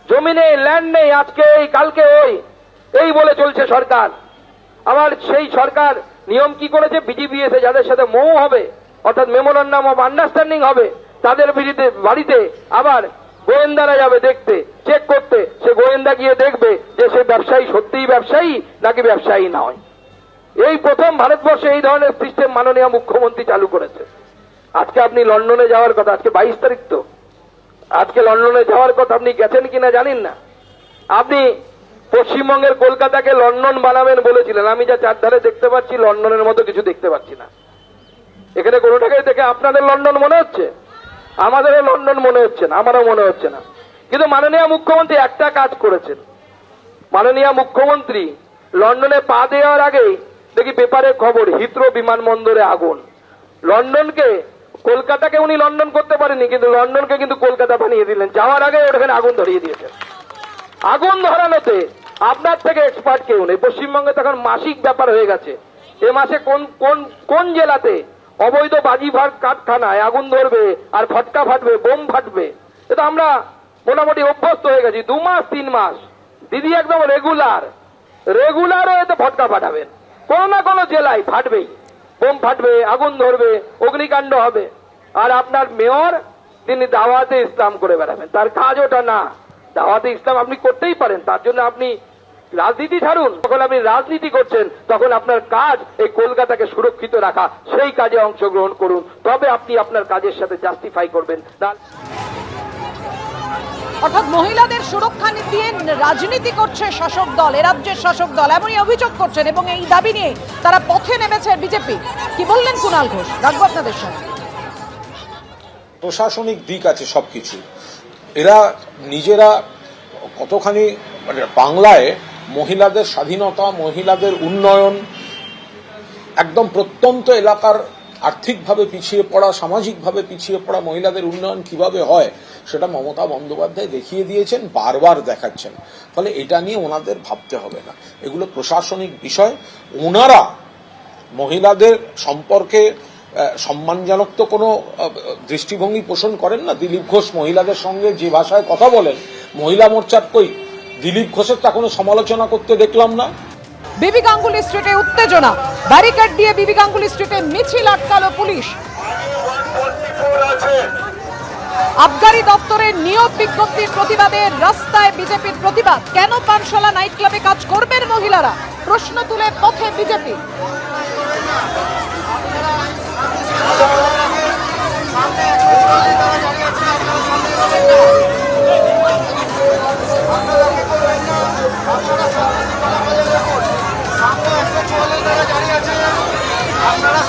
জমিনে ল্যান্ড নেই, আজকে এই কালকে ওই, এই বলে চলছে সরকার। আবার সেই সরকার নিয়ম কি করেছে, বিজিবিএসএ যাদের সাথে মৌ হবে, অর্থাৎ মেমোরান্ডাম অফ আন্ডারস্ট্যান্ডিং হবে, তাদের বাড়িতে আবার গোয়েন্দারা যাবে দেখতে, চেক করতে। সে গোয়েন্দা গিয়ে দেখবে যে সে ব্যবসায়ী সত্যিই ব্যবসায়ী নাকি ব্যবসায়ী নয়। এই প্রথম ভারতবর্ষে এই ধরনের সিস্টেম মাননীয় মুখ্যমন্ত্রী চালু করেছে। আজকে আপনি লন্ডনে যাওয়ার কথা, আজকে 22 তারিখ তো, আজকে লন্ডনে যাওয়ার কথা, আপনি গেছেন কিনা জানেন না। আপনি পশ্চিমবঙ্গের কলকাতাকে লন্ডন বানাবেন বলেছিলেন, আমি যা চারধারে দেখতে পাচ্ছি লন্ডনের মতো কিছু দেখতে পাচ্ছি না। এখানে কোনোটাকে দেখে আপনাদের লন্ডন মনে হচ্ছে, আমাদেরও লন্ডন মনে হচ্ছে না, আমারও মনে হচ্ছে না। কিন্তু মাননীয় মুখ্যমন্ত্রী একটা কাজ করেছেন। মাননীয় মুখ্যমন্ত্রী লন্ডনে পা দেওয়ার আগে দেখি পেপারে খবর, হিথ্রো বিমানবন্দরে আগুন। লন্ডনকে, কলকাতাকে উনি লন্ডন করতে পারেনি, কিন্তু লন্ডনকে কিন্তু কলকাতা বানিয়ে দিলেন। যাওয়ার আগে ওখানে আগুন ধরিয়ে দিয়েছেন। আগুন ধরানোতে আপনার থেকে এক্সপার্ট কেউ নেই। পশ্চিমবঙ্গে তখন মাসিক ব্যাপার হয়ে গেছে, এ মাসে কোন কোন কোন জেলাতে অবৈধ বাজিভার কারখানায় আগুন ধরবে আর ফটকা ফাটবে, বোম ফাটবে। এটা আমরা মোটামুটি অভ্যস্ত হয়ে গেছি। 2 মাস 3 মাস দিদি একদম রেগুলারও এতে ফটকা ফাটাবেন, কোন না কোনো জেলায় ফাটবেই, বোম ফাটবে, আগুন ধরবে, অগ্নিকাণ্ড হবে। আর আপনার মেয়র তিনি দাওয়াতে ইসলাম করে বেড়াবেন, তার কাজ ওটা না। দাওয়াতে ইসলাম আপনি করতেই পারেন, তার জন্য আপনি রাজনীতি ছাড়ুন। যখন আপনি রাজনীতি করছেন তখন আপনার কাজ এই কলকাতাকে সুরক্ষিত রাখা, সেই কাজে অংশগ্রহণ করুন, তবে আপনি আপনার কাজের সাথে জাস্টিফাই করবেন। অর্থাৎ মহিলাদের সুরক্ষা নিয়ে রাজনীতি করছে শাসক দল, এ রাজ্যের শাসক দল, এমনই অভিযোগ করছেন এবং এই দাবি নিয়ে তারা পথে নেমেছে বিজেপি। কি বললেন কুণাল ঘোষ, রাখবো আপনাদের সাথে। প্রশাসনিক দিক আছে সবকিছু, এরা নিজেরা কতখানি মানে বাংলায় মহিলাদের স্বাধীনতা, মহিলাদের উন্নয়ন, একদম প্রত্যন্ত এলাকার আর্থিকভাবে পিছিয়ে পড়া, সামাজিকভাবে পিছিয়ে পড়া মহিলাদের উন্নয়ন কিভাবে হয় সেটা মমতা বন্দ্যোপাধ্যায় দেখিয়ে দিয়েছেন, বারবার দেখাচ্ছেন। ফলে এটা নিয়ে ওনাদের ভাবতে হবে না, এগুলো প্রশাসনিক বিষয়। ওনারা মহিলাদের সম্পর্কে সম্মানজনক তো কোনো দৃষ্টিভঙ্গি পোষণ করেন না। দিলীপ ঘোষ মহিলাদের সঙ্গে যে ভাষায় কথা বলেন, মহিলা মোর্চার কই দিলীপ ঘোষের তা কোনো সমালোচনা করতে দেখলাম না। বিবি গাঙ্গুলি স্ট্রিটে উত্তেজনা, ব্যারিকেড দিয়ে বিবি গাঙ্গুলি স্ট্রিটে মিছিল আটকালো পুলিশ। আবগারি দপ্তরের নিয়োগ বিজ্ঞপ্তির প্রতিবাদে রাস্তায় বিজেপির প্রতিবাদ। কেন পানশালা নাইট ক্লাবে কাজ করবেন মহিলারা, প্রশ্ন তুলে পথে বিজেপি। আপনারা